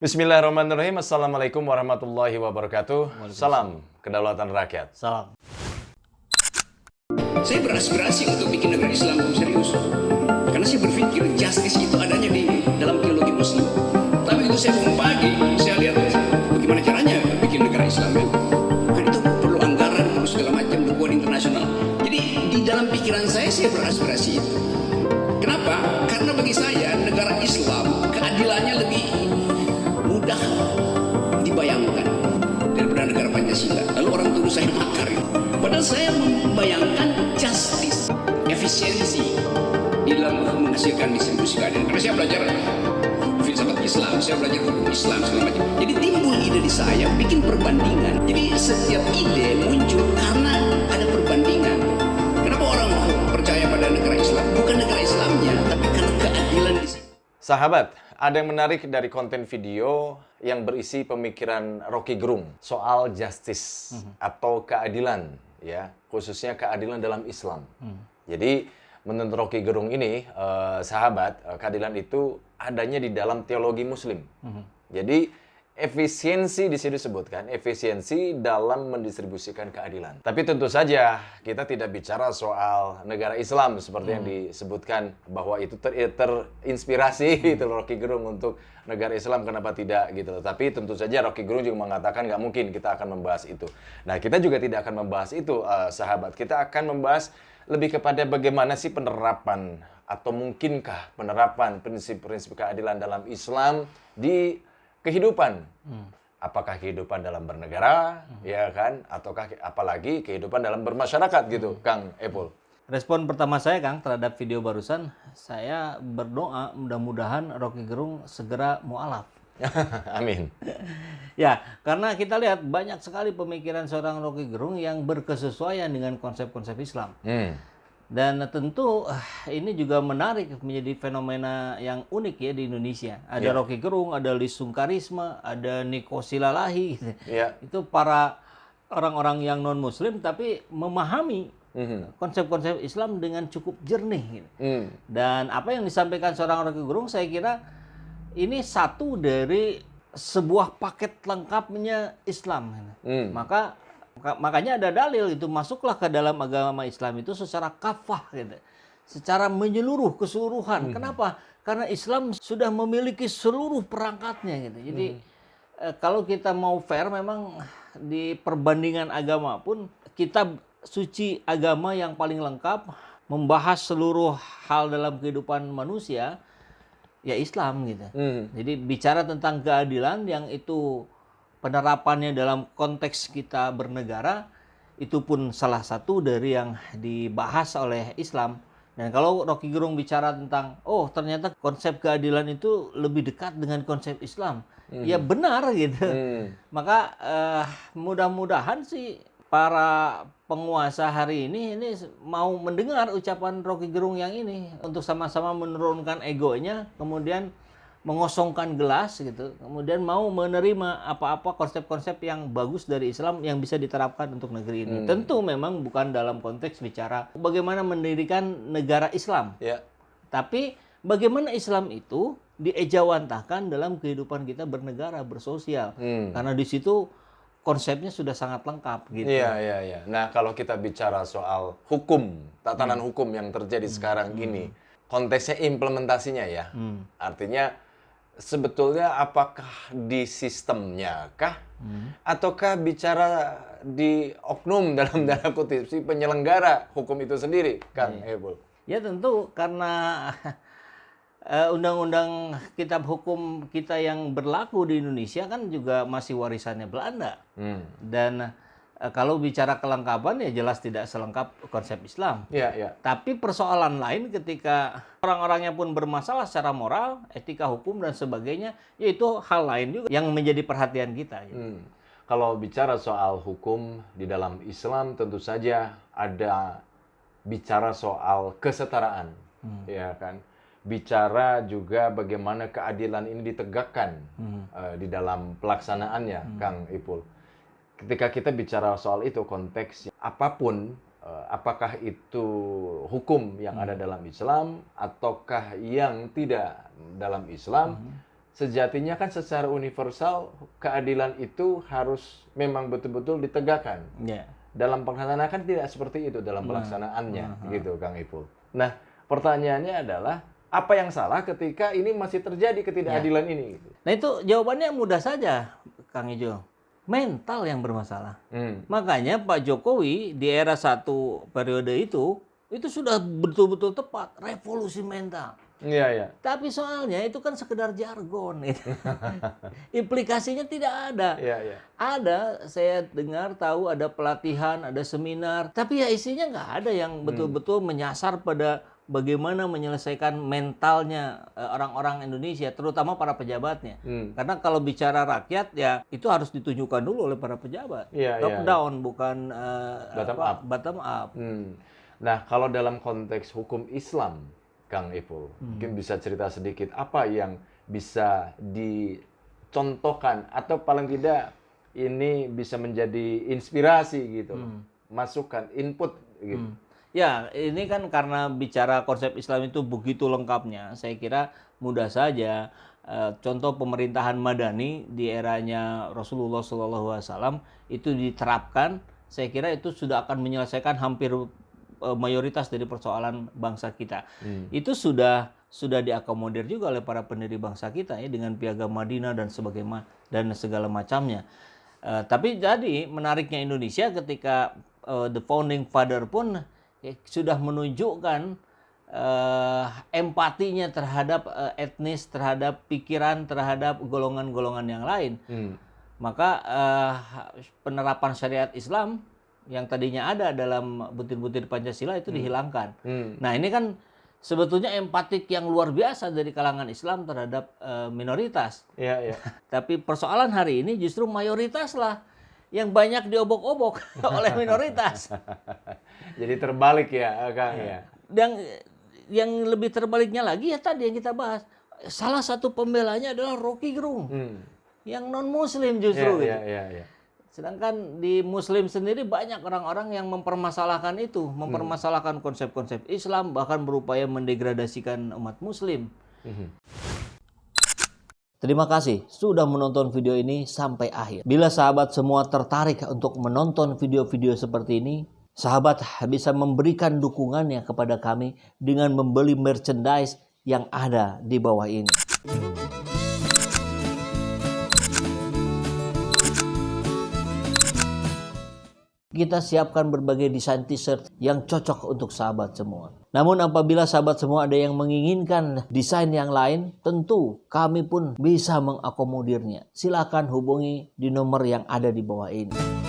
Bismillahirrahmanirrahim. Assalamualaikum warahmatullahi wabarakatuh. Waalaikumsalam. Salam kedaulatan rakyat. Salam. Saya beraspirasi untuk bikin negara Islam yang serius. Karena saya berpikir justice itu adanya di dalam teologi Muslim. Tapi itu saya bangun pagi, saya lihat bagaimana caranya bikin negara Islam. Kan itu perlu anggaran, perlu segala macam, dukungan internasional. Jadi di dalam pikiran saya beraspirasi itu. Kenapa? Karena bagi saya negara Islam keadilannya lebih mudah dibayangkan daripada negara Pancasila. Lalu orang tuduh saya makar. Padahal saya membayangkan justice, efisiensi di dalam menghasilkan distribusi keadilan. Karena saya belajar filsafat Islam, saya belajar hukum Islam segala macam. Jadi timbul ide di saya bikin perbandingan. Jadi setiap ide muncul karena ada perbandingan. Kenapa orang percaya pada negara Islam? Bukan negara Islamnya, tapi karena keadilan di sini. Sahabat, ada yang menarik dari konten video yang berisi pemikiran Rocky Gerung soal justice atau keadilan, ya, khususnya keadilan dalam Islam. Jadi menurut Rocky Gerung ini, sahabat, keadilan itu adanya di dalam teologi Muslim. Jadi efisiensi di sini disebutkan, efisiensi dalam mendistribusikan keadilan. Tapi tentu saja kita tidak bicara soal negara Islam seperti yang disebutkan bahwa itu terinspirasi itu Rocky Gerung untuk negara Islam, kenapa tidak gitu. Tapi tentu saja Rocky Gerung juga mengatakan nggak mungkin kita akan membahas itu. Nah, kita juga tidak akan membahas itu, sahabat. Kita akan membahas lebih kepada bagaimana sih penerapan atau mungkinkah penerapan prinsip-prinsip keadilan dalam Islam di kehidupan. Apakah kehidupan dalam bernegara, ya kan? Ataukah apalagi kehidupan dalam bermasyarakat gitu, Kang Epul? Respon pertama saya, Kang, terhadap video barusan, saya berdoa mudah-mudahan Rocky Gerung segera mualaf. Amin. Ya, karena kita lihat banyak sekali pemikiran seorang Rocky Gerung yang berkesesuaian dengan konsep-konsep Islam. Dan tentu ini juga menarik, menjadi fenomena yang unik ya di Indonesia. Ada Rocky Gerung, ada Lisung Karisma, ada Niko Silalahi. Itu para orang-orang yang non-Muslim tapi memahami konsep-konsep Islam dengan cukup jernih. Dan apa yang disampaikan seorang Rocky Gerung, saya kira ini satu dari sebuah paket lengkapnya Islam. Makanya ada dalil itu, masuklah ke dalam agama Islam itu secara kafah gitu. Secara menyeluruh, keseluruhan. Kenapa? Karena Islam sudah memiliki seluruh perangkatnya gitu. Jadi kalau kita mau fair, memang di perbandingan agama pun kitab suci agama yang paling lengkap membahas seluruh hal dalam kehidupan manusia ya Islam gitu. Jadi bicara tentang keadilan yang itu penerapannya dalam konteks kita bernegara, itu pun salah satu dari yang dibahas oleh Islam. Dan kalau Rocky Gerung bicara tentang, oh ternyata konsep keadilan itu lebih dekat dengan konsep Islam. Ya benar gitu. Maka mudah-mudahan sih para penguasa hari ini mau mendengar ucapan Rocky Gerung yang ini untuk sama-sama menurunkan egonya, kemudian mengosongkan gelas gitu, kemudian mau menerima apa-apa konsep-konsep yang bagus dari Islam yang bisa diterapkan untuk negeri ini. Tentu memang bukan dalam konteks bicara bagaimana mendirikan negara Islam, tapi bagaimana Islam itu diejawantahkan dalam kehidupan kita bernegara, bersosial. Karena di situ konsepnya sudah sangat lengkap gitu. Iya. Nah, kalau kita bicara soal hukum, tatanan hukum yang terjadi sekarang ini, konteksnya implementasinya ya. Artinya sebetulnya apakah di sistemnya kah? Ataukah bicara di oknum dalam tanda kutip si penyelenggara hukum itu sendiri, Kang Epul? Ya tentu karena undang-undang kitab hukum kita yang berlaku di Indonesia kan juga masih warisannya Belanda. Dan kalau bicara kelengkapan ya jelas tidak selengkap konsep Islam. Tapi persoalan lain ketika orang-orangnya pun bermasalah secara moral, etika hukum dan sebagainya, yaitu hal lain juga yang menjadi perhatian kita. Kalau bicara soal hukum di dalam Islam, tentu saja ada bicara soal kesetaraan, ya kan? Bicara juga bagaimana keadilan ini ditegakkan di dalam pelaksanaannya, Kang Ipul. Ketika kita bicara soal itu, konteks apapun, apakah itu hukum yang ada dalam Islam ataukah yang tidak dalam Islam, sejatinya kan secara universal keadilan itu harus memang betul-betul ditegakkan. Ya. Dalam pelaksanaan kan tidak seperti itu dalam pelaksanaannya, gitu Kang Ipul. Nah, pertanyaannya adalah apa yang salah ketika ini masih terjadi ketidakadilan ini? Gitu. Nah itu jawabannya mudah saja, Kang Ijo. Mental yang bermasalah. Makanya Pak Jokowi di era satu periode itu sudah betul-betul tepat, revolusi mental. Iya, iya. Tapi soalnya itu kan sekedar jargon. Gitu. Implikasinya tidak ada. Iya, iya. Ada, saya dengar tahu ada pelatihan, ada seminar. Tapi ya isinya nggak ada yang betul-betul menyasar pada bagaimana menyelesaikan mentalnya orang-orang Indonesia, terutama para pejabatnya. Karena kalau bicara rakyat, ya itu harus ditunjukkan dulu oleh para pejabat. Top down, bukan bottom up. Nah, kalau dalam konteks hukum Islam, Kang Ipul, mungkin bisa cerita sedikit apa yang bisa dicontohkan atau paling tidak ini bisa menjadi inspirasi gitu, masukan, input gitu. Ya, ini kan karena bicara konsep Islam itu begitu lengkapnya, saya kira mudah saja. Contoh pemerintahan Madani di eranya Rasulullah SAW itu diterapkan, saya kira itu sudah akan menyelesaikan hampir mayoritas dari persoalan bangsa kita. Itu sudah diakomodir juga oleh para pendiri bangsa kita ya dengan Piagam Madinah dan sebagainya dan segala macamnya. Tapi jadi menariknya Indonesia ketika the founding father pun sudah menunjukkan empatinya terhadap etnis, terhadap pikiran, terhadap golongan-golongan yang lain. Maka penerapan syariat Islam yang tadinya ada dalam butir-butir Pancasila itu dihilangkan. Nah ini kan sebetulnya empatik yang luar biasa dari kalangan Islam terhadap minoritas. Iya, iya. Tapi persoalan hari ini justru mayoritas lah yang banyak diobok-obok oleh minoritas. Jadi terbalik ya, Kang ya. Dan yang lebih terbaliknya lagi ya tadi yang kita bahas. Salah satu pembelanya adalah Rocky Gerung. Yang non-muslim justru. Iya. Sedangkan di muslim sendiri banyak orang-orang yang mempermasalahkan itu. Mempermasalahkan konsep-konsep Islam. Bahkan berupaya mendegradasikan umat muslim. Terima kasih sudah menonton video ini sampai akhir. Bila sahabat semua tertarik untuk menonton video-video seperti ini, sahabat bisa memberikan dukungannya kepada kami dengan membeli merchandise yang ada di bawah ini. Kita siapkan berbagai desain t-shirt yang cocok untuk sahabat semua. Namun apabila sahabat semua ada yang menginginkan desain yang lain, tentu kami pun bisa mengakomodirnya. Silakan hubungi di nomor yang ada di bawah ini.